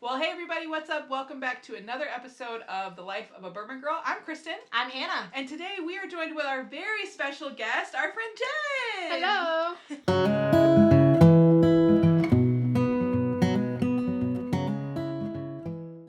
Well, hey everybody, what's up? Welcome back to another episode of The Life of a Bourbon Girl. I'm Kristin. I'm Hannah. And today we are joined with our very special guest, our friend Jen. Hello.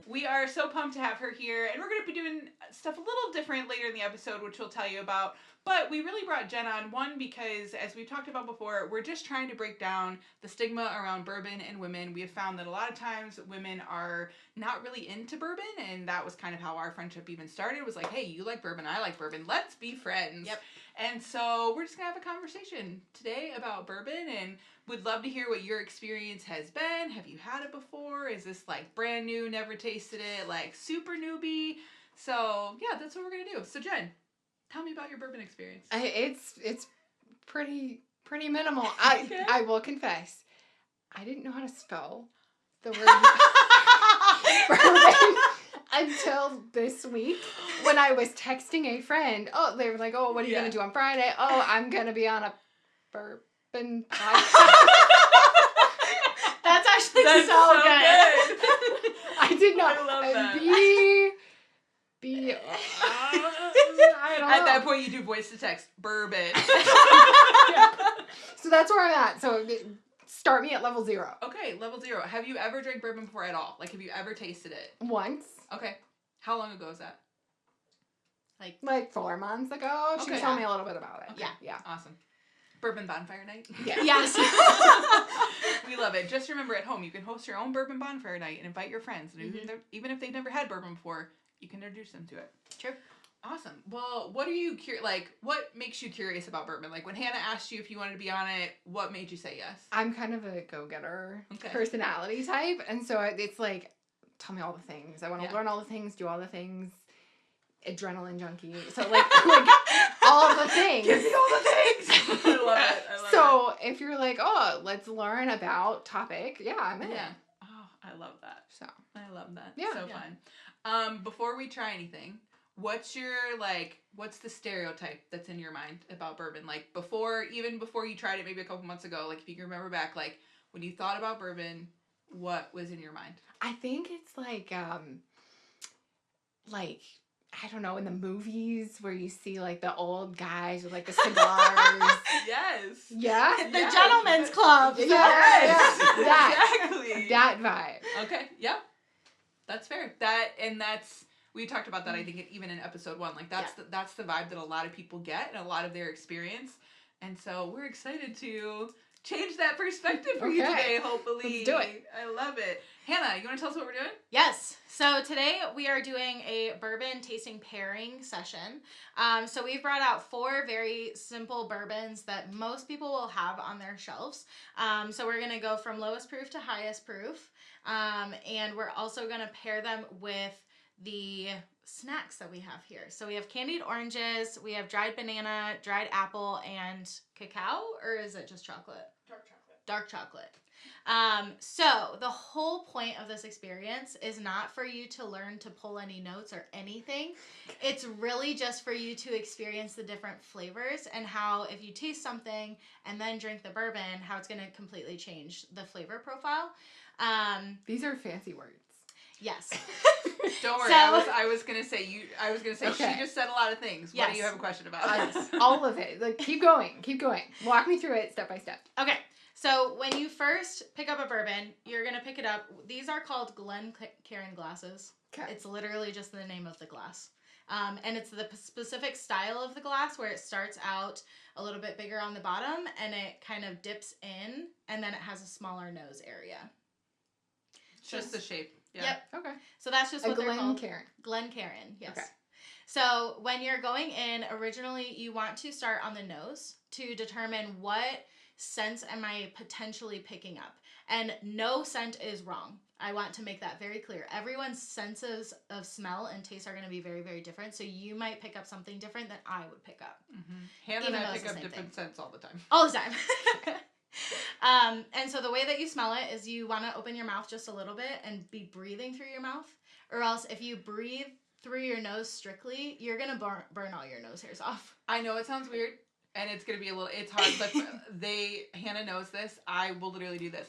We are so pumped to have her here, and we're going to be doing stuff a little different later in the episode, which we'll tell you about. But we really brought Jen on, one, because, as we've talked about before, we're just trying to break down the stigma around bourbon and women. We have found that a lot of times women are not really into bourbon, and that was kind of how our friendship even started. It was like, hey, you like bourbon, I like bourbon, let's be friends. Yep. And so we're just going to have a conversation today about bourbon, and would love to hear what your experience has been. Have you had it before? Is this like brand new, never tasted it, like super newbie? So yeah, that's what we're going to do. So Jen, tell me about your bourbon experience. It's pretty minimal. Okay. I will confess, I didn't know how to spell the word bourbon until this week when I was texting a friend. Oh, they were like, "Oh, what are you gonna do on Friday?" "Oh, I'm gonna be on a bourbon podcast." That's actually That's so good. I did not. I love that. I don't know. At that point, you do voice to text bourbon. Yeah. So that's where I'm at. So start me at level 0. Okay, level 0. Have you ever drank bourbon before at all? Like, have you ever tasted it? Once. Okay. How long ago was that? Like 4 months ago. She Okay. was telling me a little bit about it. Okay. Yeah. Awesome. Bourbon bonfire night? Yeah. Yes. We love it. Just remember, at home, you can host your own bourbon bonfire night and invite your friends. And even if they've never had bourbon before, you can introduce them to it. True. Awesome. Well, what are you what makes you curious about bourbon? Like, when Hannah asked you if you wanted to be on it, what made you say yes? I'm kind of a go-getter Okay. personality type. And so it's like, tell me all the things. I want to learn all the things, do all the things. Adrenaline junkie. So like all the things. Give me all the things! I love it. So if you're like, oh, let's learn about topic, yeah, I'm in. Yeah. Oh, I love that. So I love that. Yeah. So fun. Before we try anything, what's the stereotype that's in your mind about bourbon? Like, before you tried it maybe a couple months ago, like, if you can remember back, like, when you thought about bourbon, what was in your mind? I think it's like I don't know, in the movies where you see like the old guys with like the cigars. Yes. Yeah. The gentleman's club. Yes. That, Exactly. that vibe. Okay. Yep. That's fair. We talked about that, I think, even in episode 1. Like, that's the vibe that a lot of people get and a lot of their experience. And so we're excited to change that perspective for you today, hopefully. Let's do it. I love it. Hannah, you want to tell us what we're doing? Yes. So today we are doing a bourbon tasting pairing session. So we've brought out 4 very simple bourbons that most people will have on their shelves. So we're going to go from lowest proof to highest proof. And we're also going to pair them with the snacks that we have here. So we have candied oranges, we have dried banana, dried apple, and cacao, or is it just chocolate? Dark chocolate. So the whole point of this experience is not for you to learn to pull any notes or anything. It's really just for you to experience the different flavors and how, if you taste something and then drink the bourbon, how it's going to completely change the flavor profile. These are fancy words. Yes. Don't worry. So- I was gonna say Okay. she just said a lot of things. What do you Yes. have a question about? All of it. Like, keep going. Walk me through it step by step. Okay. So when you first pick up a bourbon, you're going to pick it up. These are called Glencairn glasses. Okay. It's literally just the name of the glass. And it's the specific style of the glass where it starts out a little bit bigger on the bottom and it kind of dips in and then it has a smaller nose area. Just the shape. Yeah. Yep. Okay. So that's just what they're called. Glencairn. Yes. Okay. So when you're going in, originally you want to start on the nose to determine what scent am I potentially picking up. And no scent is wrong. I want to make that very clear. Everyone's senses of smell and taste are going to be very, very different. So you might pick up something different than I would pick up. Mm-hmm. Hannah Even and though I it's pick the up same different scents all the time. All the time. And so the way that you smell it is you want to open your mouth just a little bit and be breathing through your mouth. Or else if you breathe through your nose strictly, you're going to burn all your nose hairs off. I know it sounds weird, and it's going to be it's hard, but Hannah knows this. I will literally do this.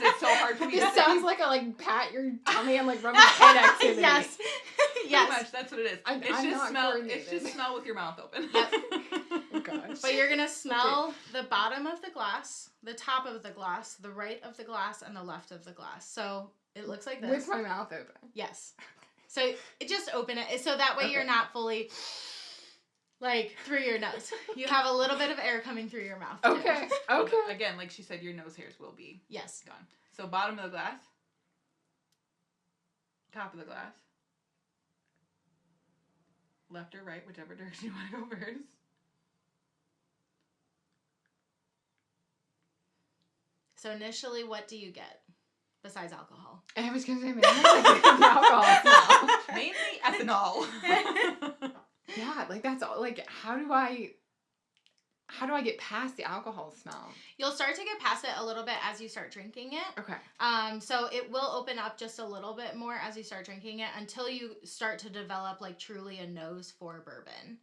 because it's so hard for me to This say. sounds like a pat your tummy and rub your head activity. Yes. Pretty much, that's what it is. I'm It's just smell with your mouth open. Yep. Oh gosh. But you're gonna smell the bottom of the glass, the top of the glass, the right of the glass, and the left of the glass. So it looks like this. With my mouth open. Yes. So just open it so that way you're not fully through your nose. You have a little bit of air coming through your mouth. Too. Okay. Okay. Again, like she said, your nose hairs will be Yes. gone. So bottom of the glass, top of the glass, left or right, whichever direction you want to go first. So initially, what do you get besides alcohol? I was gonna say maybe alcohol smell. Mainly ethanol. Yeah, that's all. How do I get past the alcohol smell? You'll start to get past it a little bit as you start drinking it. Okay. So it will open up just a little bit more as you start drinking it until you start to develop truly a nose for bourbon.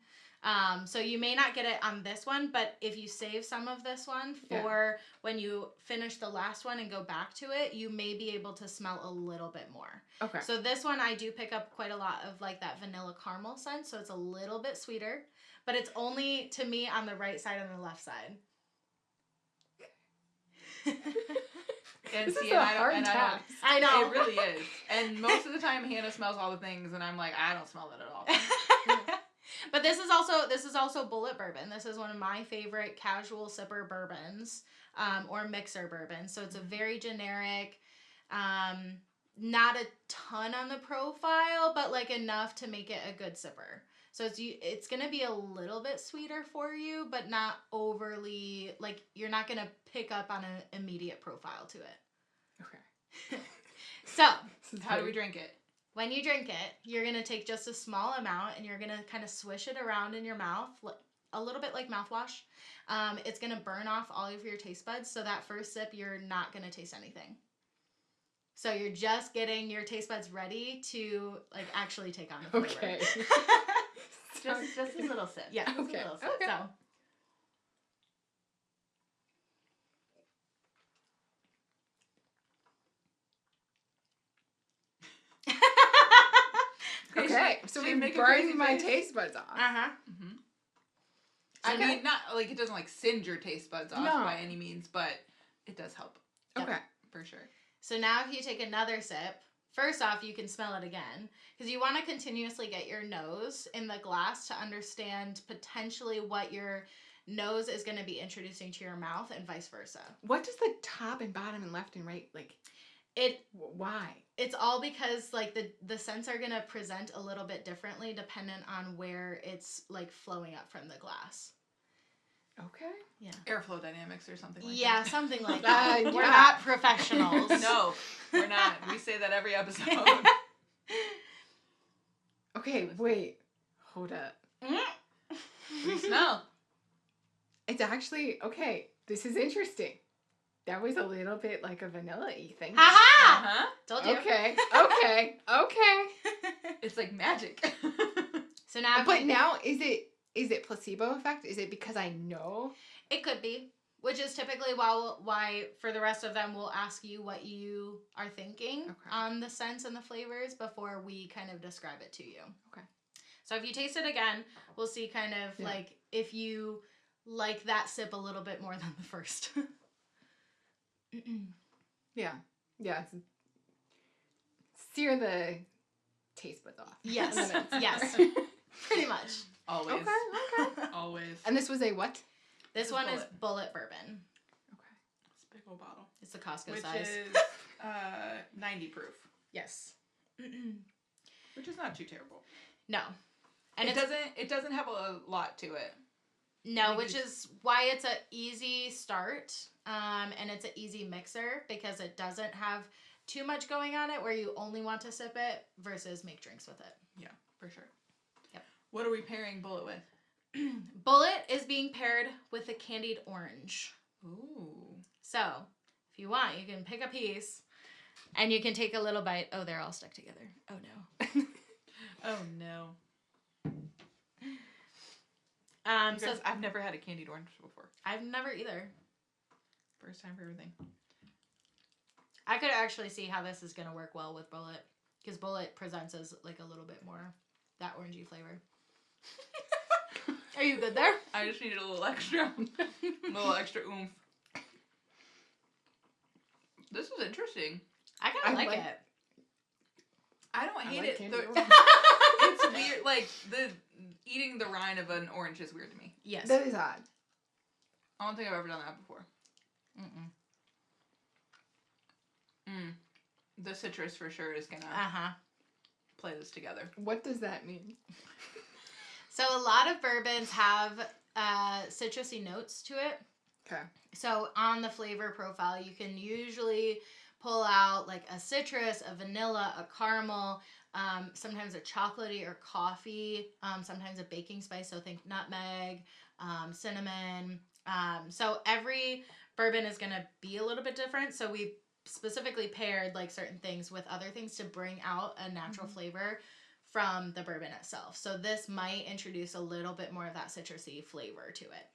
So you may not get it on this one, but if you save some of this one for when you finish the last one and go back to it, you may be able to smell a little bit more. Okay. So this one I do pick up quite a lot of that vanilla caramel scent, so it's a little bit sweeter, but it's only to me on the right side and the left side. And this see, is a hard task. I know. It really is. And most of the time, Hannah smells all the things, and I'm like, I don't smell that at all. But this is also bullet bourbon. This is one of my favorite casual sipper bourbons, or mixer bourbon. So it's a very generic, not a ton on the profile, but enough to make it a good sipper. So it's gonna be a little bit sweeter for you, but not overly you're not gonna pick up on an immediate profile to it. Okay. So how do we drink it? When you drink it, you're going to take just a small amount and you're going to kind of swish it around in your mouth, a little bit like mouthwash. It's going to burn off all of your taste buds, so that first sip, you're not going to taste anything. So you're just getting your taste buds ready to actually take on the flavor. Okay. just a little sip. Yeah. Just Okay. a little sip. Okay. So. Okay, so we burned my taste buds off. Uh-huh. Mm-hmm. I mean, not it doesn't singe your taste buds off by any means, but it does help. Okay. Yep, for sure. So now if you take another sip, first off, you can smell it again because you want to continuously get your nose in the glass to understand potentially what your nose is going to be introducing to your mouth and vice versa. What does the top and bottom and left and right why? It's all because the scents are going to present a little bit differently dependent on where it's flowing up from the glass. Okay. Yeah. Airflow dynamics or something like that. Yeah, something like that. We're Yeah. not professionals. No, we're not. We say that every episode. Okay, wait. Hold up. We smell. It's actually, okay, this is interesting. That was a little bit like a vanilla-y thing. Ha-ha! Uh-huh. Told you. Okay. It's like magic. So now, But now, is it placebo effect? Is it because I know? it could be, which is typically why for the rest of them we'll ask you what you are thinking on the scents and the flavors before we kind of describe it to you. Okay. So if you taste it again, we'll see kind of if you like that sip a little bit more than the first. Yeah. Sear the taste buds off. Yes. Yes. Pretty much. Always. Okay. Always. And this was a what? This one is bullet bourbon. Okay. It's a big old bottle. It's the Costco Which size. is 90 proof. Yes. Which is not too terrible. No. And it doesn't have a lot to it. No, which is why it's an easy start, and it's an easy mixer because it doesn't have too much going on it where you only want to sip it versus make drinks with it. Yeah, for sure. Yep. What are we pairing Bullet with? Bullet is being paired with a candied orange. Ooh. So, if you want, you can pick a piece and you can take a little bite. Oh, they're all stuck together. Oh, no. Oh, no. So I've never had a candied orange before. I've never either. First time for everything. I could actually see how this is going to work well with Bullet. Because Bullet presents as like a little bit more that orangey flavor. Are you good there? I just needed a little extra oomph. This is interesting. I kind of like it. I don't hate like it. candy orange. It's weird. Like eating the rind of an orange is weird to me. Yes. That is odd. I don't think I've ever done that before. The citrus for sure is gonna play this together. What does that mean? So a lot of bourbons have citrusy notes to it. Okay. So on the flavor profile, you can usually pull out like a citrus, a vanilla, a caramel, sometimes a chocolatey or coffee, sometimes a baking spice. So think nutmeg, cinnamon. So every bourbon is going to be a little bit different. So we specifically paired like certain things with other things to bring out a natural flavor from the bourbon itself. So this might introduce a little bit more of that citrusy flavor to it.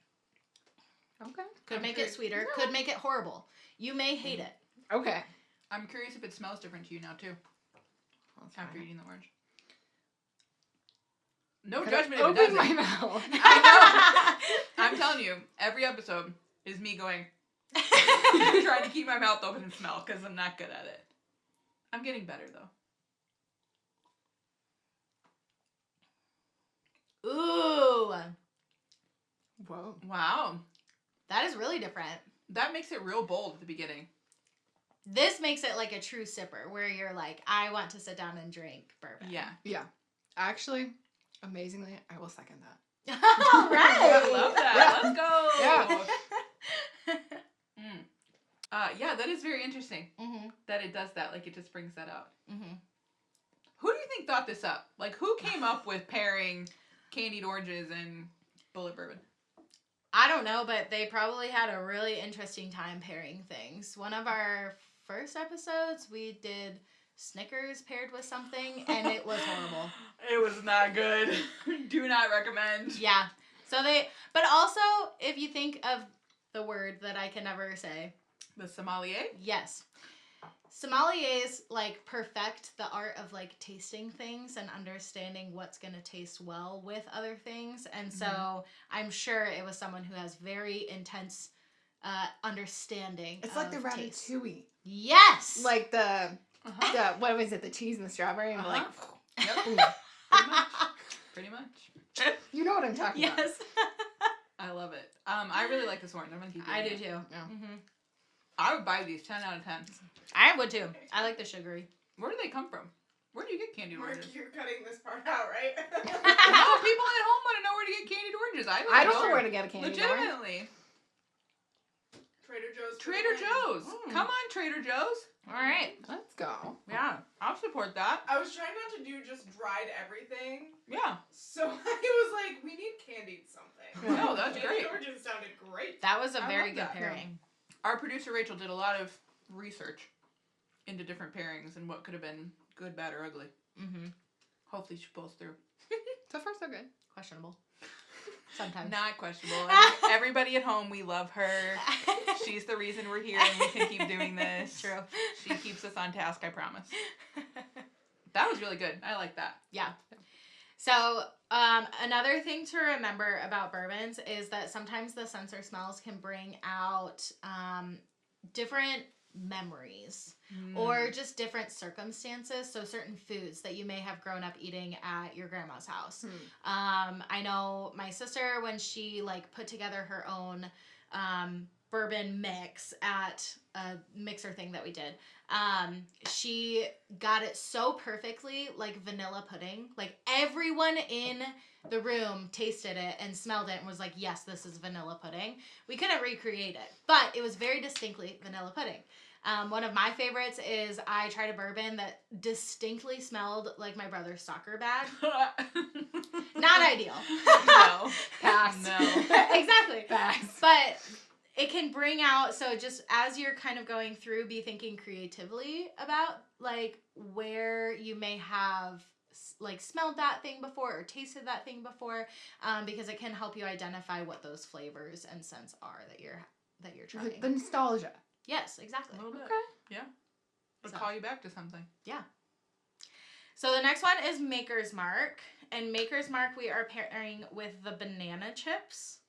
Okay. Could make it sweeter. Could make it horrible. You may hate it. Okay. I'm curious if it smells different to you now too. After eating the orange. No judgment if it Open doesn't. my mouth. I know. I'm telling you, every episode is me going, trying to keep my mouth open and smell because I'm not good at it. I'm getting better though. Ooh. Whoa. Wow. That is really different. That makes it real bold at the beginning. This makes it like a true sipper where you're like, I want to sit down and drink bourbon. Yeah. Yeah. Actually, amazingly, I will second that. All right. I love that. Yeah. Let's go. Yeah. Yeah, that is very interesting Mm-hmm. that it does that. Like, it just brings that out. Mm-hmm. Who do you think thought this up? Like, who came up with pairing candied oranges and bullet bourbon? I don't know, but they probably had a really interesting time pairing things. One of our first episodes, we did Snickers paired with something, and it was horrible. It was not good. Do not recommend. Yeah. But also, if you think of the word that I can never say. The sommelier? Yes. Sommeliers, like, perfect the art of, like, tasting things and understanding what's going to taste well with other things. And so I'm sure it was someone who has very intense understanding It's of like the taste. ratatouille. Yes! Like the what was it? The cheese and the strawberry. And like, Yep. ooh. Pretty much. You know what I'm talking about. Yes. I love it. I really like this orange. I'm going to keep I eating do it. too. Yeah. Mm-hmm. I would buy these 10 out of 10. I would too. I like the sugary. Where do they come from? Where do you get candied oranges? You're cutting this part out, right? No, people at home want to know where to get candied oranges. I don't know where to get a candy orange. Legitimately. Trader Joe's. Trader Joe's. Come on, Trader Joe's. All right. Let's go. Yeah. I'll support that. I was trying not to do just dried everything, Yeah. so I was like, we need candied something. No, that's Candied great. oranges sounded great. That was a I very love good that. pairing. Our producer Rachel did a lot of research into different pairings and what could have been good, bad, or ugly. Mm-hmm. Hopefully she pulls through. So far, so good. Questionable. Sometimes. Not questionable. Everybody at home, we love her. She's the reason we're here and we can keep doing this. True. She keeps us on task, I promise. That was really good. I like that. Yeah. So, another thing to remember about bourbons is that sometimes the sensor smells can bring out different memories or just different circumstances. So, certain foods that you may have grown up eating at your grandma's house. I know my sister, when she like put together her own bourbon mix at a mixer thing that we did, she got it so perfectly, like vanilla pudding. Like everyone in the room tasted it and smelled it and was like, yes, this is vanilla pudding. We couldn't recreate it, but it was very distinctly vanilla pudding. One of my favorites is I tried a bourbon that distinctly smelled like my brother's soccer bag. Not ideal. No. Pass. No. Exactly. Pass. But it can bring out, so just as you're kind of going through, be thinking creatively about like where you may have like smelled that thing before or tasted that thing before, because it can help you identify what those flavors and scents are that you're trying. The nostalgia. Yes, exactly. A little bit. Okay. Yeah. It'll call you back to something. So the next one is Maker's Mark. And Maker's Mark we are pairing with the banana chips.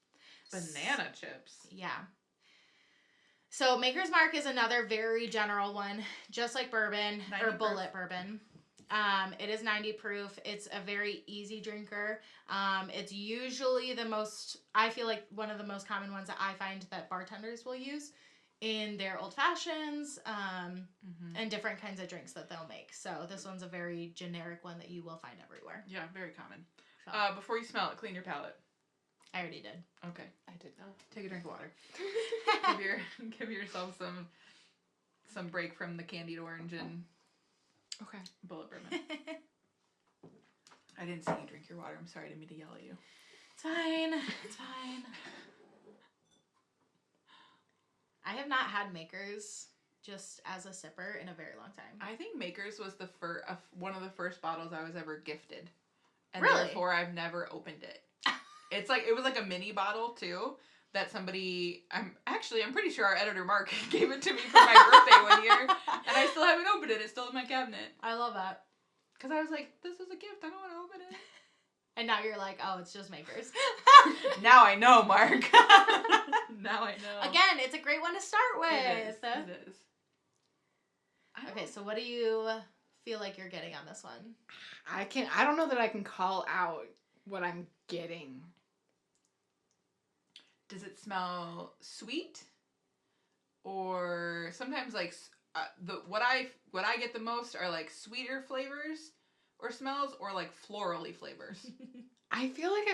Banana chips. Yeah. So Maker's Mark is another very general one, just like bourbon 90 or proof. bullet bourbon. It is 90 proof. It's a very easy drinker. It's usually I feel like one of the most common ones that I find that bartenders will use in their old fashions and different kinds of drinks that they'll make. So this one's a very generic one that you will find everywhere. Yeah, very common. So, Before you smell it, clean your palate. I already did. Okay. I did not. Take a drink of water. give yourself some break from the candied orange and Okay. bullet bourbon. I didn't see you drink your water. I'm sorry. I didn't mean to yell at you. It's fine. It's fine. I have not had Maker's just as a sipper in a very long time. I think Maker's was one of the first bottles I was ever gifted, and Really? therefore I've never opened it. It was like a mini bottle too that somebody. I'm pretty sure our editor Mark gave it to me for my birthday one year, and I still haven't opened it. It's still in my cabinet I love that. because I was like, this is a gift. I don't want to open it. And now you're like, oh, it's just Maker's. Now I know, Mark. Now I know. Again, it's a great one to start with. It is. Okay, so what do you feel like you're getting on this one? I don't know that I can call out what I'm getting. Does it smell sweet? Or sometimes like what I get the most are like sweeter flavors or smells or like florally flavors. I feel like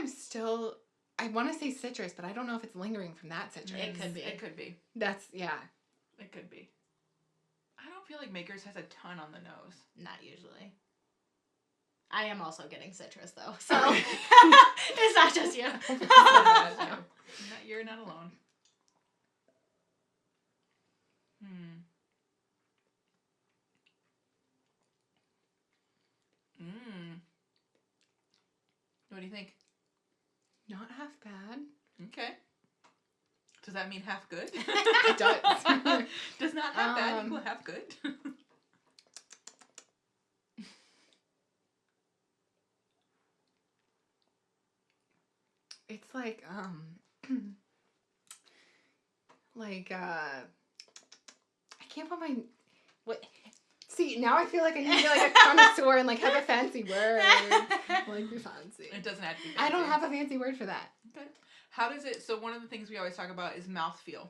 I want to say citrus, but I don't know if it's lingering from that citrus. It could be. It could be. Yeah. It could be. I don't feel like Maker's has a ton on the nose. Not usually. I am also getting citrus though, so it's not just you. You're not alone. What do you think? Not half bad. Okay. Does that mean half good? It does. Does not half bad equal half good? It's like I can't put my what. See, now I feel like I need to be like a connoisseur and like have a fancy word. Like be fancy. It doesn't have to be fancy. I don't have a fancy word for that. Okay. How does it? So one of the things we always talk about is mouthfeel.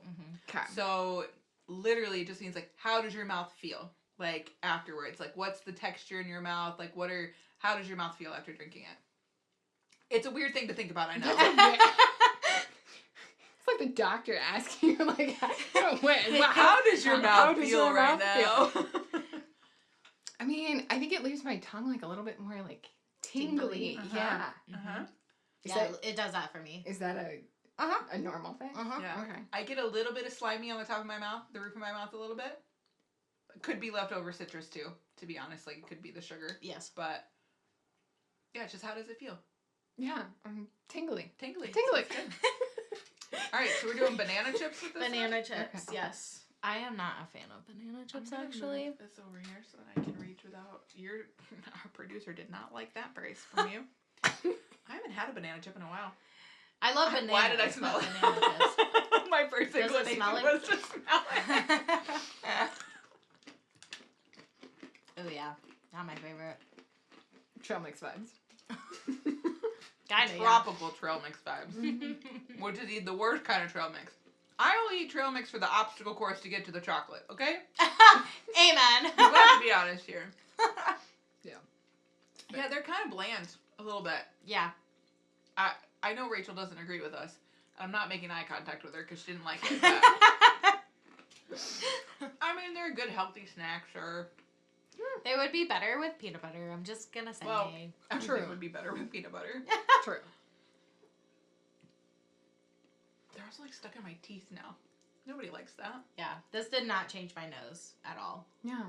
Okay. So literally, it just means like, how does your mouth feel like afterwards? Like, what's the texture in your mouth? Like, how does your mouth feel after drinking it? It's a weird thing to think about. I know. It's like the doctor asking you, like, how does your mouth feel right now? I mean, I think it leaves my tongue like a little bit more like tingly. Tingly. Yeah. It does that for me. Is that a normal thing? Yeah. Okay. I get a little bit of slimy on the top of my mouth, the roof of my mouth a little bit. Could be leftover citrus too, to be honest. Like, it could be the sugar. Yes. But yeah, it's just how does it feel? Yeah. Tingly. Tingly. Tingly. All right, so we're doing banana chips with this Banana one? chips, Okay. I am not a fan of banana chips, I'm gonna actually. move this over here so that I can reach without our producer did not like that praise from you. I haven't had a banana chip in a while. I love bananas. Why did I smell but it? banana chips. My first Does it inclination smell like- was to smell it. Oh yeah, not my favorite. Trail mix vibes. Kinda, Tropical trail mix vibes. Which is the worst kind of trail mix. I only eat trail mix for the obstacle course to get to the chocolate, okay? Amen. We have to be honest here. Yeah. Yeah, they're kind of bland a little bit. Yeah. I know Rachel doesn't agree with us. I'm not making eye contact with her because she didn't like it. But I mean, they're a good healthy snack, sure. They would be better with peanut butter. I'm just gonna say. Well, everything True. would be better with peanut butter. True. They're also like stuck in my teeth now. Nobody likes that. Yeah, this did not change my nose at all. Yeah.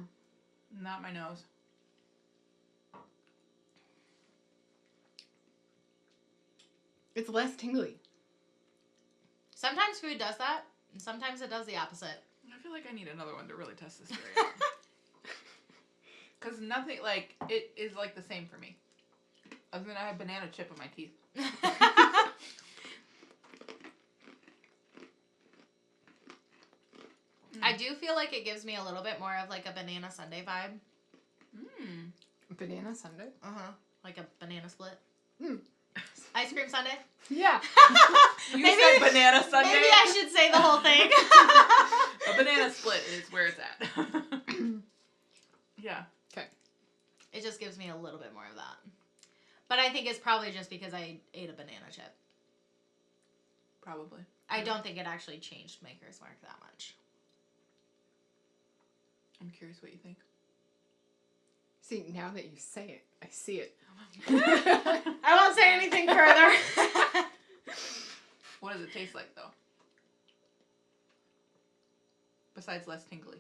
Not my nose. It's less tingly. Sometimes food does that, and sometimes it does the opposite. I feel like I need another one to really test this theory out. Because nothing, like, it is, like, the same for me. Other than I have banana chip in my teeth. I do feel like it gives me a little bit more of, like, a banana sundae vibe. Banana sundae? Uh-huh. Like a banana split. Mm. Ice cream sundae? Yeah. You said banana sundae? Maybe I should say the whole thing. A banana split is where it's at. Yeah. Okay. It just gives me a little bit more of that. But I think it's probably just because I ate a banana chip. Probably. I don't think it actually changed Maker's Mark that much. I'm curious what you think. See, now that you say it, I see it. I won't say anything further. What does it taste like, though? Besides less tingly.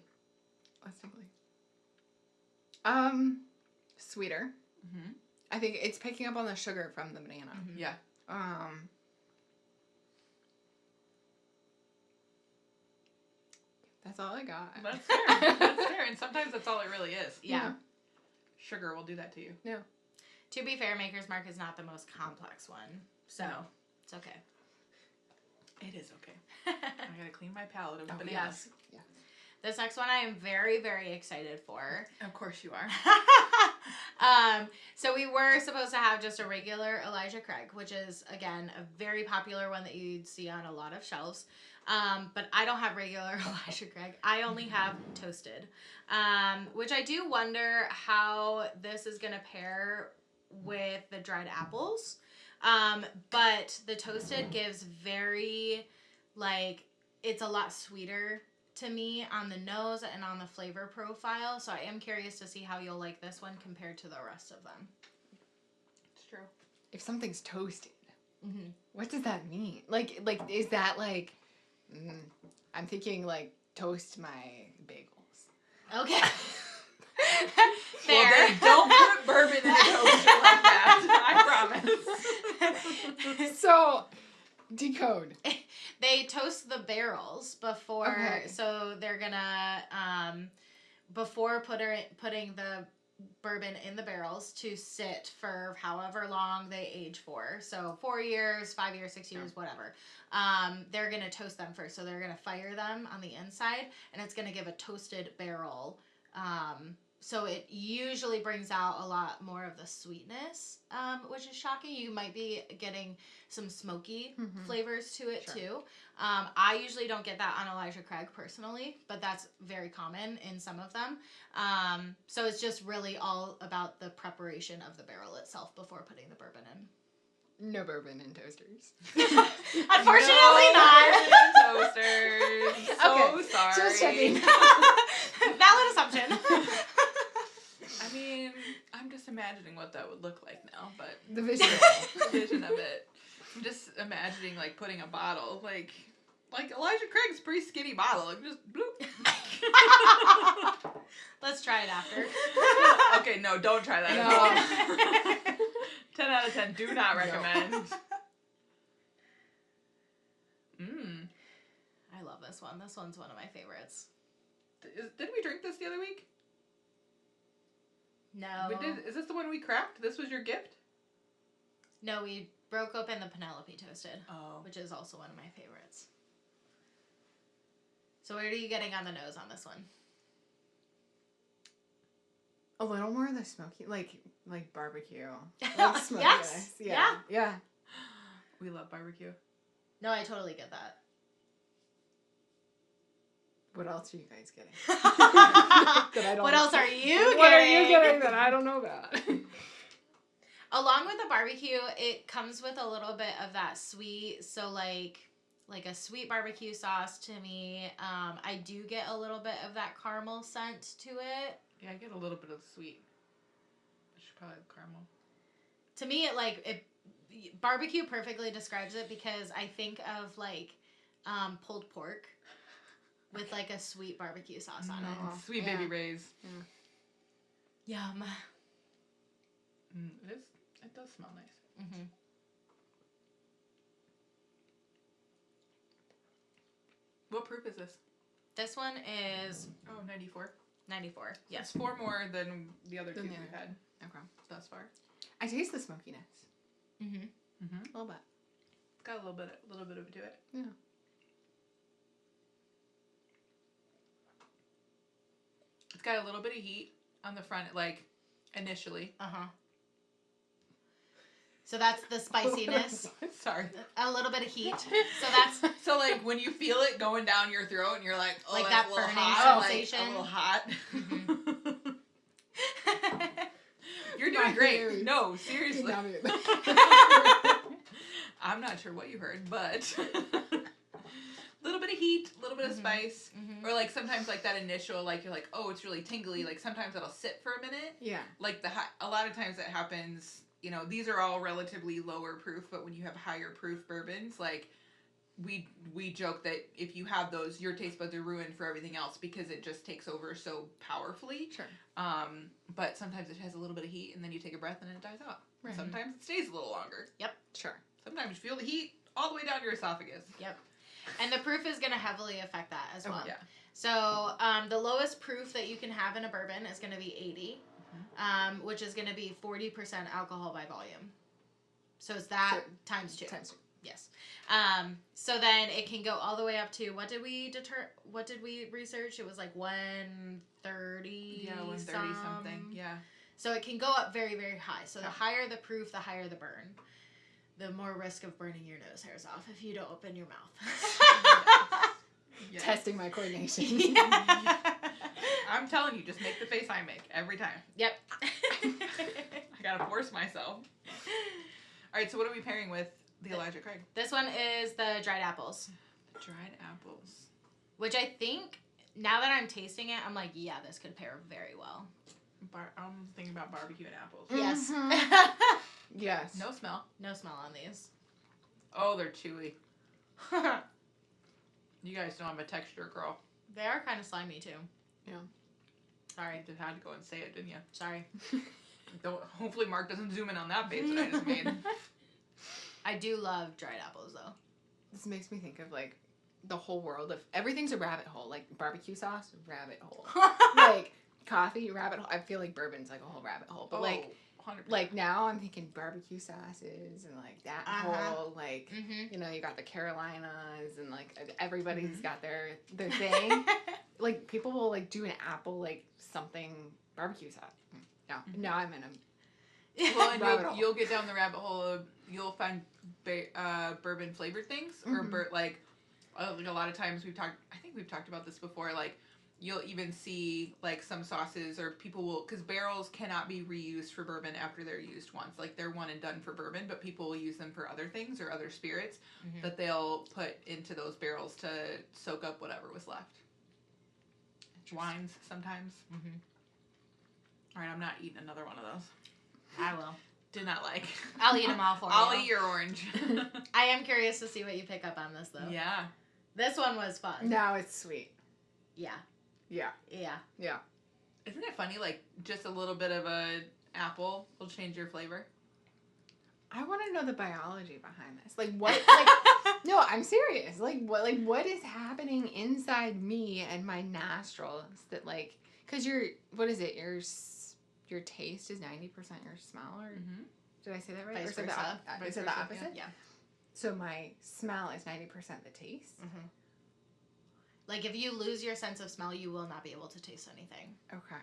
Less tingly. Sweeter. Mm-hmm. I think it's picking up on the sugar from the banana. Mm-hmm. Yeah. That's all I got. That's fair. That's fair. And sometimes that's all it really is. Yeah. Sugar will do that to you. No. To be fair, Maker's Mark is not the most complex one. So, it's okay. It is okay. I gotta clean my palate of bananas. Yes. Yeah. This next one I am very, very excited for. Of course you are. So we were supposed to have just a regular Elijah Craig, which is, again, a very popular one that you'd see on a lot of shelves. But I don't have regular Elijah Craig. I only have toasted, which I do wonder how this is going to pair with the dried apples. But the toasted gives very, like, it's a lot sweeter to me on the nose and on the flavor profile. So I am curious to see how you'll like this one compared to the rest of them. It's true. If something's toasted, Mm-hmm. what does that mean? Like, is that like? I'm thinking like toast my bagels. Okay. Well, then don't put bourbon in the toaster like that. I promise. So, decode. They toast the barrels before, Okay. so they're gonna before putting the bourbon in the barrels to sit for however long they age for. So 4 years, 5 years, 6 years, whatever. They're gonna toast them first. So they're gonna fire them on the inside, and it's gonna give a toasted barrel. So it usually brings out a lot more of the sweetness, which is shocking. You might be getting some smoky flavors to it too. I usually don't get that on Elijah Craig personally, but that's very common in some of them. So it's just really all about the preparation of the barrel itself before putting the bourbon in. No bourbon in toasters. Unfortunately not. Toasters. So Okay, sorry. just checking. Valid assumption. I mean, I'm just imagining what that would look like now, but The visual. the vision of it. I'm just imagining like putting a bottle, like Elijah Craig's pretty skinny bottle, like just bloop. Let's try it after. Okay, no, don't try that. No. At all. 10 out of 10, do not recommend. I love this one. This one's one of my favorites. Did we drink this the other week? No. Is this the one we cracked? This was your gift? No, we broke open the Penelope Toasted, Oh. which is also one of my favorites. So what are you getting on the nose on this one? A little more of the smoky, like barbecue. Like smoky. Yes. Yeah. We love barbecue. No, I totally get that. What else are you guys getting? That I don't What else are you getting? What are you getting that I don't know about? Along with the barbecue, it comes with a little bit of that sweet, so like a sweet barbecue sauce to me. I do get a little bit of that caramel scent to it. Yeah, I get a little bit of the sweet. I should probably have caramel. To me, barbecue perfectly describes it because I think of like pulled pork with like a sweet barbecue sauce on it. Oh, Sweet yeah. baby Ray's. Yum. It does smell nice. Mm-hmm. What proof is this? This one is Oh, 94. 94. Yes. It's 4 more than the other 2 Than the we've other. had Okay. thus far. I taste the smokiness. Mm-hmm. Mm-hmm. A little bit. It's got a little bit of it to it. Yeah. It's got a little bit of heat on the front, like, initially. Uh-huh. So that's the spiciness. Sorry. A little bit of heat. So that's So, like, when you feel it going down your throat and you're like, oh, Like that's that a little burning hot, sensation. like, a little hot. Mhm. You're My doing great. ears. No, seriously. Did not hear I'm not sure what you heard, but little bit of heat, a little bit of Mhm. spice. Mhm. Or, like, sometimes, like, that initial, like, you're like, oh, it's really tingly. Like, sometimes it'll sit for a minute. Yeah. Like, a lot of times that happens, you know, these are all relatively lower proof, but when you have higher proof bourbons, like, we joke that if you have those, your taste buds are ruined for everything else because it just takes over so powerfully. Sure. But sometimes it has a little bit of heat, and then you take a breath, and it dies out. Right. Sometimes it stays a little longer. Sure. Sometimes you feel the heat all the way down your esophagus. And the proof is going to heavily affect that as well. Yeah. So the lowest proof that you can have in a bourbon is going to be 80, which is going to be 40% alcohol by volume. So it's that times 2. Times 2. Yes. So then it can go all the way up to, what did we research? It was like 130. Yeah, 130 something. Yeah. So it can go up very, very high. So the higher the proof, the higher the burn. The more risk of burning your nose hairs off if you don't open your mouth. Yeah. Testing my coordination. Yeah. I'm telling you, just make the face I make every time. Yep. I gotta force myself. All right, so what are we pairing with the Elijah Craig? This one is the dried apples, Dried apples. which I think, now that I'm tasting it, I'm like, yeah, this could pair very well. I'm thinking about barbecue and apples. Yes. Yes. No smell. No smell on these. Oh, they're chewy. You guys know I'm a texture girl. They are kind of slimy too. Yeah. Sorry. You just had to go and say it, didn't you? Sorry. Hopefully Mark doesn't zoom in on that face that I just made. I do love dried apples though. This makes me think of like the whole world of everything's a rabbit hole. Like barbecue sauce, rabbit hole. Like coffee, rabbit hole. I feel like bourbon's like a whole rabbit hole. But like 100%. like now I'm thinking barbecue sauces and like that whole like Mm-hmm. you know, you got the Carolinas and like everybody's got their thing. Like people will like do an apple like something barbecue sauce. No, now I'm in a Well, and rabbit hole. you'll get down the rabbit hole of, you'll find bourbon flavored things, or like a lot of times I think we've talked about this before, like you'll even see like some sauces, or people will, because barrels cannot be reused for bourbon after they're used once, like they're one and done for bourbon, but people will use them for other things or other spirits that they'll put into those barrels to soak up whatever was left. Wines sometimes. All right, I'm not eating another one of those. I will. Did not like. I'll eat them all for you. I'll eat your orange. I am curious to see what you pick up on this though. Yeah. This one was fun. now it's sweet. Yeah. Yeah. Yeah. Yeah. Isn't it funny? Like just a little bit of a apple will change your flavor. I want to know the biology behind this. Like what like no, I'm serious. Like what is happening inside me and my nostrils that like, cuz what is it? Your taste is 90% your smell, or did I say that right? Vice Or is it versa. is it the opposite? Yeah. So my smell is 90% the taste. Like if you lose your sense of smell, you will not be able to taste anything. Okay.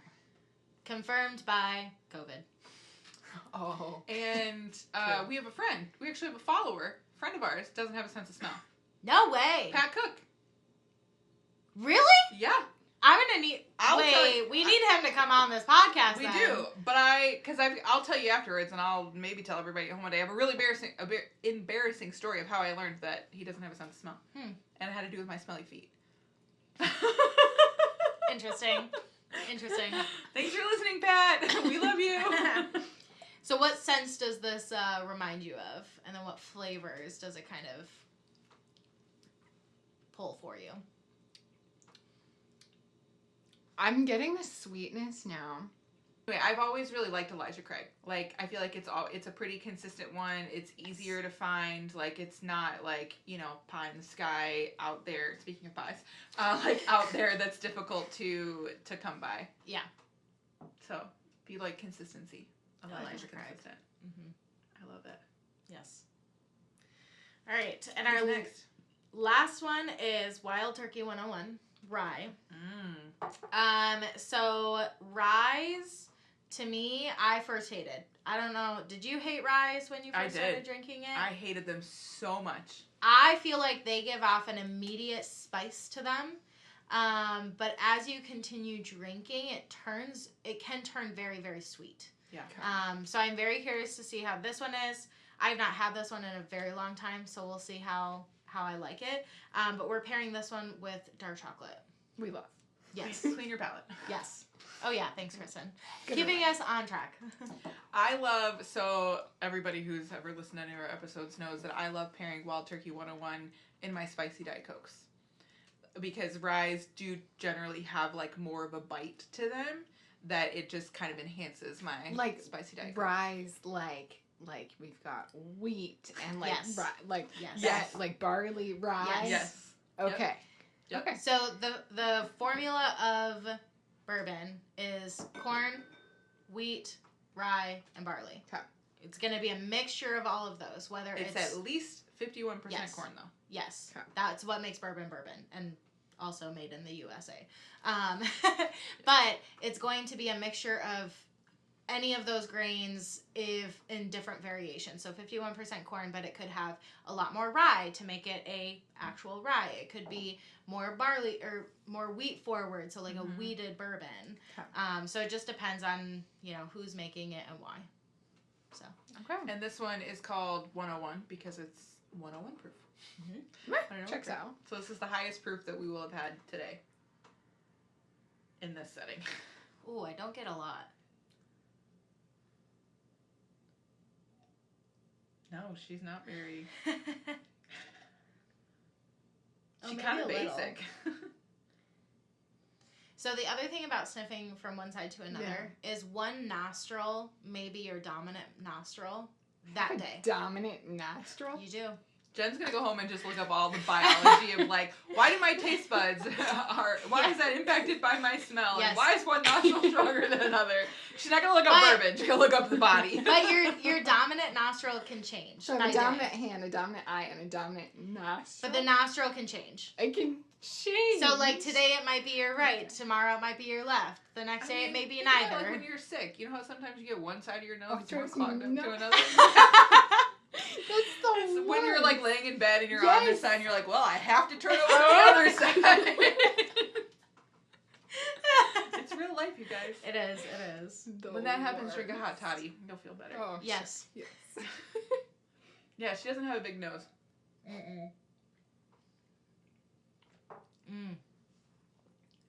Confirmed by COVID. Oh. And True. we have a friend. We actually have a follower. Friend of ours doesn't have a sense of smell. No way. Pat Cook. Really? Yeah, I'm gonna need. We need him to come on this podcast. we then. do. But I'll tell you afterwards, and I'll maybe tell everybody at home one day. I have a really embarrassing story of how I learned that he doesn't have a sense of smell, and it had to do with my smelly feet. Interesting. Thanks for listening, Pat. We love you. So what sense does this remind you of? And then what flavors does it kind of pull for you? I'm getting the sweetness now. Anyway, I've always really liked Elijah Craig. Like, I feel like it's a pretty consistent one. It's easier to find. Like, it's not like, pie in the sky out there. Speaking of pies, like out there that's difficult to come by. Yeah. So, if you like consistency, Elijah Craig. Consistent. Mm-hmm. I love that. Yes. All right, and Who's our next? last one is Wild Turkey 101 rye. So ryes, to me, I first hated. I don't know. Did you hate ryes when you first started drinking it? I hated them so much. I feel like they give off an immediate spice to them. But as you continue drinking, it can turn very, very sweet. Yeah. So I'm very curious to see how this one is. I've not had this one in a very long time, so we'll see how I like it. But we're pairing this one with dark chocolate. We love. Yes. Clean your palate. Yes. Oh yeah, thanks, Kristen. Good Keeping us on track. So everybody who's ever listened to any of our episodes knows that I love pairing Wild Turkey 101 in my spicy Diet Cokes. Because ryes do generally have like more of a bite to them that it just kind of enhances my spicy Diet Coke. Ryes like we've got wheat and like Yes. Yes. like barley rye. Yes. Okay. Yep. Okay. So the formula of bourbon is corn, wheat, rye, and barley. Okay. It's going to be a mixture of all of those, whether It's at least 51% Yes. corn though. Yes, Okay. that's what makes bourbon, and also made in the USA. But it's going to be a mixture of any of those grains if in different variations. So 51% corn, but it could have a lot more rye to make it a actual rye. It could be more barley or more wheat forward, so like a wheated bourbon. Okay. So it just depends on who's making it and why. So Okay. And this one is called 101 because it's 101 proof. I don't know Checks what proof. out. So this is the highest proof that we will have had today in this setting. ooh, I don't get a lot. No, she's not very. Oh, She's maybe kind of a little. basic. So the other thing about sniffing from one side to another is one nostril may be your dominant nostril that day. Dominant nostril. You do. Jen's gonna go home and just look up all the biology of like, why do my taste buds why is that impacted by my smell? Yes. And why is one nostril stronger than another? She's not gonna look up bourbon, she's gonna look up the body. But your dominant nostril can change. So I by have a dominant day. hand, a dominant eye, and a dominant nostril. But the nostril can change. it can change. So like today it might be your right, tomorrow it might be your left, the next day it may be think about it neither. like when you're sick, you know how sometimes you get one side of your nose Oh, more Tracy, clogged up no. to another? That's the When you're like laying in bed and you're on Yes. this side and you're like, well, I have to turn over to the other side. It's real life, you guys. It is. When that happens, drink a hot toddy. You'll feel better. Oh, Yes. Yes. Yeah, she doesn't have a big nose.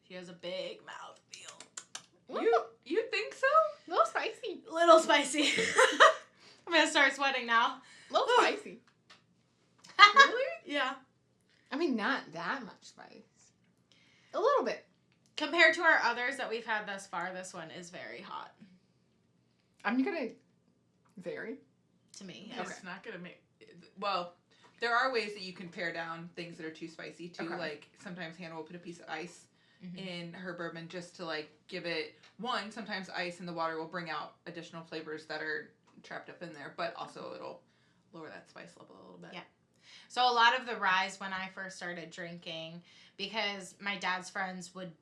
She has a big mouth feel. You think so? A little spicy. Little spicy. I'm gonna start sweating now. A little spicy. Really? Yeah. I mean, not that much spice. A little bit. Compared to our others that we've had thus far, this one is very hot I'm gonna vary. to me. It's Yes. not gonna make. Well, there are ways that you can pare down things that are too spicy too. Okay. Like sometimes Hannah will put a piece of ice Mhm. in her bourbon just to like give it one. Sometimes ice in the water will bring out additional flavors that are trapped up in there, but also it'll lower that spice level a little bit. Yeah. So a lot of the ryes when I first started drinking, because my dad's friends would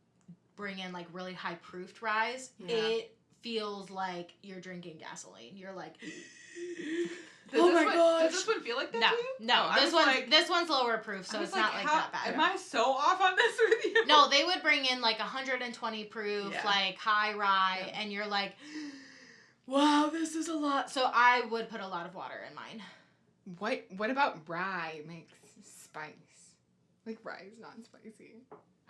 bring in like really high proofed ryes, Yeah. it feels like you're drinking gasoline. You're like, Does Oh this my one, gosh. Does this one feel like that no, to you? no. I was like- This one's lower proof, so I was it's not like how- that bad. Am I so off on this with you? No, they would bring in like 120 proof, Yeah. like high rye, Yeah. and you're like, wow, this is a lot. So I would put a lot of water in mine. What about rye makes spice? Like rye is not spicy.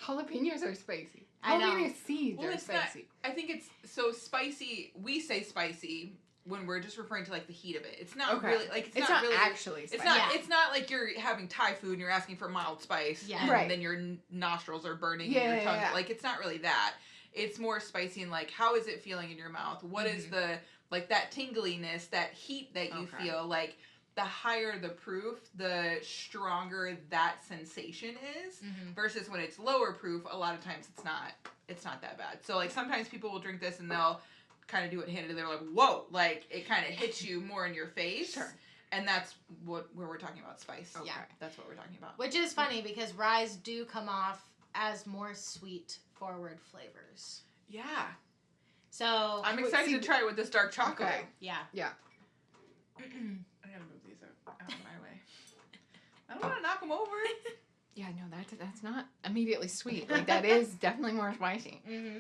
Jalapenos are spicy. I know. Jalapeno seeds Well, are it's not- spicy. I think it's so spicy. We say spicy when we're just referring to like the heat of it. It's not Okay. really like It's not really. actually spicy. It's not. Yeah. It's not like you're having Thai food and you're asking for mild spice, Yeah. and Right. then your nostrils are burning Yeah, and your yeah, tongue. yeah. Like it's not really that. it's more spicy and like, how is it feeling in your mouth? What is the, like, that tingliness, that heat that you feel, like, the higher the proof, the stronger that sensation is, versus when it's lower proof, a lot of times it's not that bad. So, like, sometimes people will drink this and they'll kind of do what Hannah did. They're like, whoa, like, it kind of hits you more in your face. Sure. And that's where we're talking about spice. Okay. Yeah. That's what we're talking about. Which is funny because ryes do come off as more sweet forward flavors. Yeah. So I'm excited to try it with this dark chocolate. Okay. yeah. Yeah. I gotta move these out of my way. I don't want to knock them over. Yeah, no, that's not immediately sweet. Like, that is definitely more spicy. Mm-hmm.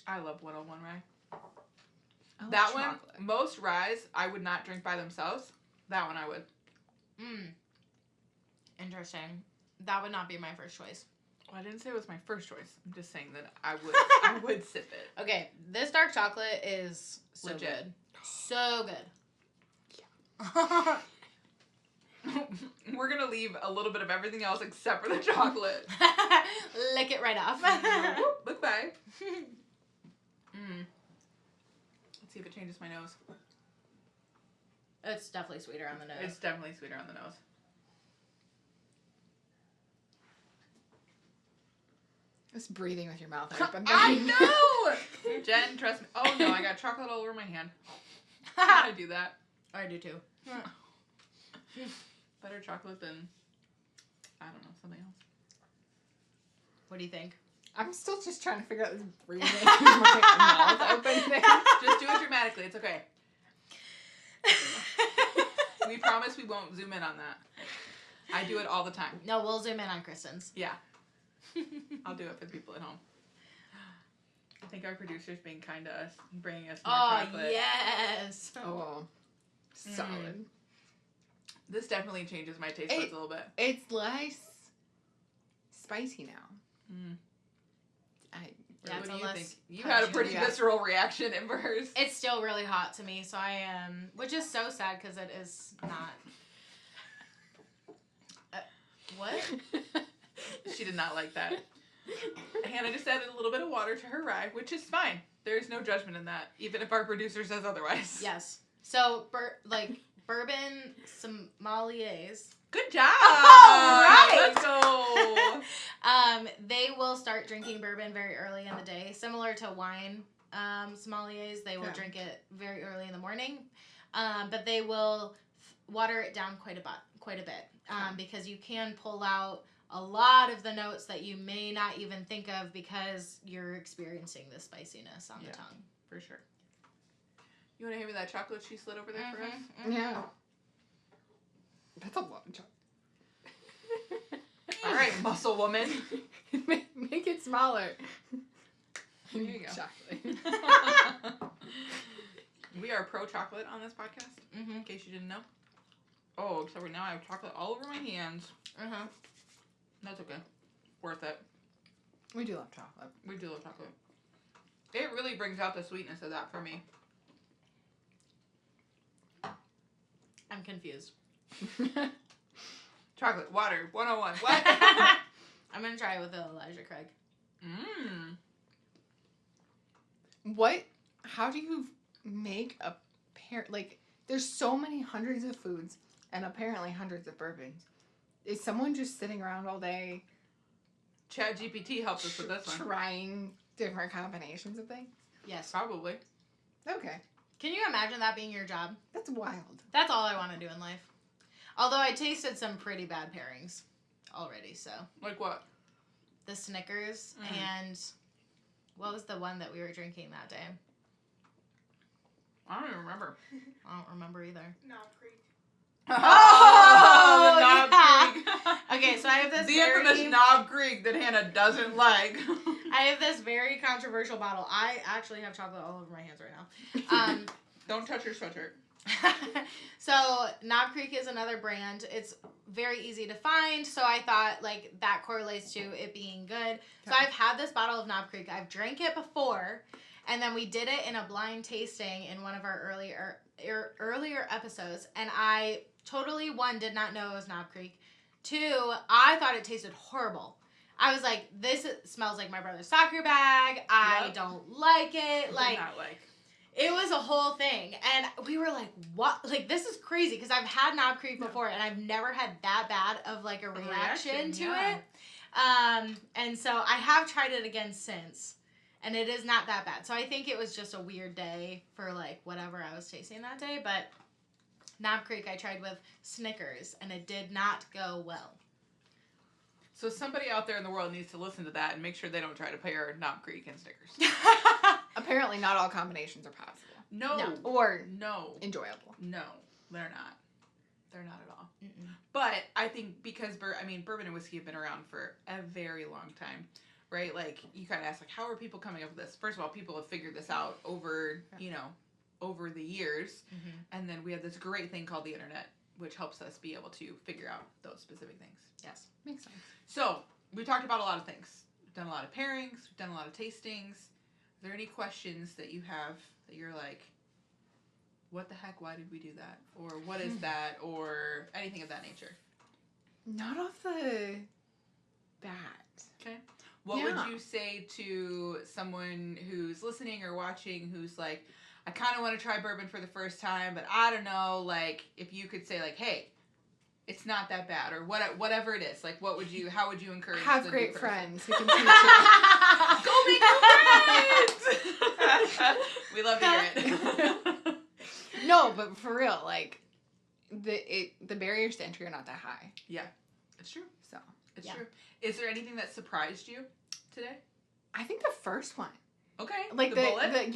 I love 101 rye. I love That chocolate. one, most ryes I would not drink by themselves. That one I would. Interesting. That would not be my first choice. Well, I didn't say it was my first choice. I'm just saying that I would sip it. Okay, this dark chocolate is so Legit. good. So good. We're gonna leave a little bit of everything else except for the chocolate. Lick it right off. Whoop, look bye. Let's see if it changes my nose. It's definitely sweeter on the nose. It's definitely sweeter on the nose. Just breathing with your mouth open. I know! Jen, trust me. Oh no, I got chocolate all over my hand. How did I do that? I do too. Better chocolate than, I don't know, something else. What do you think? I'm still just trying to figure out this breathing with my mouth open thing. Just do it dramatically. It's okay. We promise we won't zoom in on that. I do it all the time. No, we'll zoom in on Kristen's. Yeah. I'll do it for the people at home. I think our producer's being kind to us, bringing us more chocolate. Oh, yes. Oh, solid. This definitely changes my taste buds a little bit. It's less spicy now. Yeah, What it's do a you less think? You had a pretty Yeah. visceral reaction at first. It's still really hot to me, so I am, which is so sad because it is not. What? She did not like that. Hannah just added a little bit of water to her rye, which is fine. There's no judgment in that, even if our producer says otherwise. Yes. So, bourbon sommeliers. Good job! right. Let's go! They will start drinking bourbon very early in the day, similar to wine sommeliers. They will drink it very early in the morning, but they will water it down quite a bit, because you can pull out a lot of the notes that you may not even think of because you're experiencing the spiciness on the tongue. For sure. You want to hand me that chocolate she slid over there for us? Yeah. That's a lot of chocolate. All right, muscle woman. Make it smaller. There you go. Chocolate. We are pro chocolate on this podcast, in case you didn't know. Oh, except for now I have chocolate all over my hands. That's okay. Worth it. We do love chocolate. We do love chocolate. It really brings out the sweetness of that for me. I'm confused. Chocolate, water, 101. What? I'm going to try it with Elijah Craig. How do you make a pair, like, there's so many hundreds of foods and apparently hundreds of bourbons. Is someone just sitting around all day ChatGPT helps us with this one. trying different combinations of things? Yes. Probably. Okay. Can you imagine that being your job? That's wild. That's all I want to do in life. Although I tasted some pretty bad pairings already, so. Like what? The Snickers and what was the one that we were drinking that day? I don't even remember. I don't remember either. Knob Creek. Oh, the Knob yeah. Creek. Okay, so I have this The infamous Knob Creek that Hannah doesn't like. I have this very controversial bottle. I actually have chocolate all over my hands right now. Don't touch your sweatshirt. So Knob Creek is another brand. It's very easy to find, so I thought like that correlates to it being good. So I've had this bottle of Knob Creek. I've drank it before, and then we did it in a blind tasting in one of our earlier episodes, and I totally, one, did not know it was Knob Creek. Two, I thought it tasted horrible. I was like, this smells like my brother's soccer bag. I Yep. don't like it. Did Like, not like. it was a whole thing. And we were like, what? Like, this is crazy. Because I've had Knob Creek before, and I've never had that bad of, like, a reaction to yeah. it. And so I have tried it again since. And it is not that bad. So I think it was just a weird day for, like, whatever I was tasting that day. But Knob Creek I tried with Snickers, and it did not go well. So somebody out there in the world needs to listen to that and make sure they don't try to pair Knob Creek and Snickers. Apparently, not all combinations are possible No. or No. enjoyable. No. They're not. They're not at all. Mm-mm. But I think because bourbon and whiskey have been around for a very long time, right? Like, you kind of ask, like, how are people coming up with this? First of all, people have figured this out over, over the years. Mm-hmm. And then we have this great thing called the internet, which helps us be able to figure out those specific things. Yes. Makes sense. So, we talked about a lot of things. We've done a lot of pairings. We've done a lot of tastings. Are there any questions that you have that you're like, what the heck? Why did we do that? Or what is that? Or anything of that nature? Not off the bat. Okay. What Yeah. would you say to someone who's listening or watching who's like, I kind of want to try bourbon for the first time, but I don't know, like, if you could say, like, hey, it's not that bad, or whatever it is. Like, how would you encourage Have the great new person? friends who can teach you. Go make new friends! We love to hear it. No, but for real, like, the barriers to entry are not that high. Yeah, it's true. So It's Yeah. true. Is there anything that surprised you today? I think the first one, Okay. like the bullet?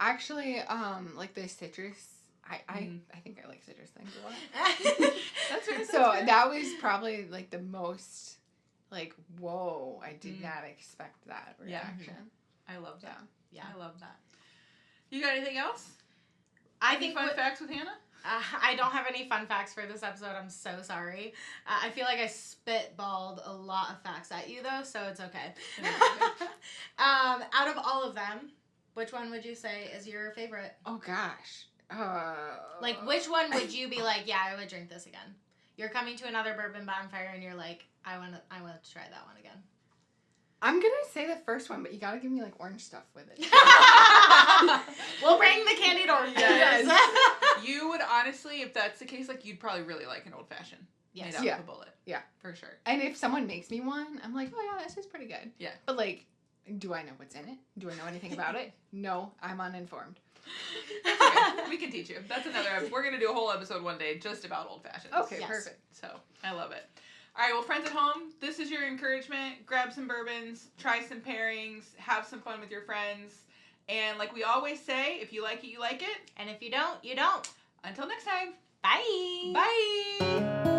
actually, like the citrus. I think I like citrus things a lot. That's fair. So that was probably like the most, like, whoa! I did Mm. not expect that Yeah. reaction. I love that. Yeah. I love that. You got anything else? I Any think fun facts with Hannah? I don't have any fun facts for this episode. I'm so sorry. I feel like I spitballed a lot of facts at you, though, so it's okay. Out of all of them, which one would you say is your favorite? Oh gosh. Like, which one would you be like, yeah, I would drink this again? You're coming to another bourbon bonfire, and you're like, I want to try that one again. I'm gonna say the first one, but you gotta give me like orange stuff with it. We'll bring the candied oranges. Yes. You would honestly, if that's the case, like, you'd probably really like an old fashioned. Yes. Made out Yeah. of a bullet. Yeah. For sure. And if someone makes me one, I'm like, oh yeah, this is pretty good. Yeah. But like, do I know what's in it? Do I know anything about it? No, I'm uninformed. That's okay. We can teach you. That's we're going to do a whole episode one day just about old fashions. Okay, Yes. perfect. So, I love it. All right, well, friends at home, this is your encouragement. Grab some bourbons, try some pairings, have some fun with your friends. And like we always say, if you like it, you like it. And if you don't, you don't. Until next time. Bye. Bye.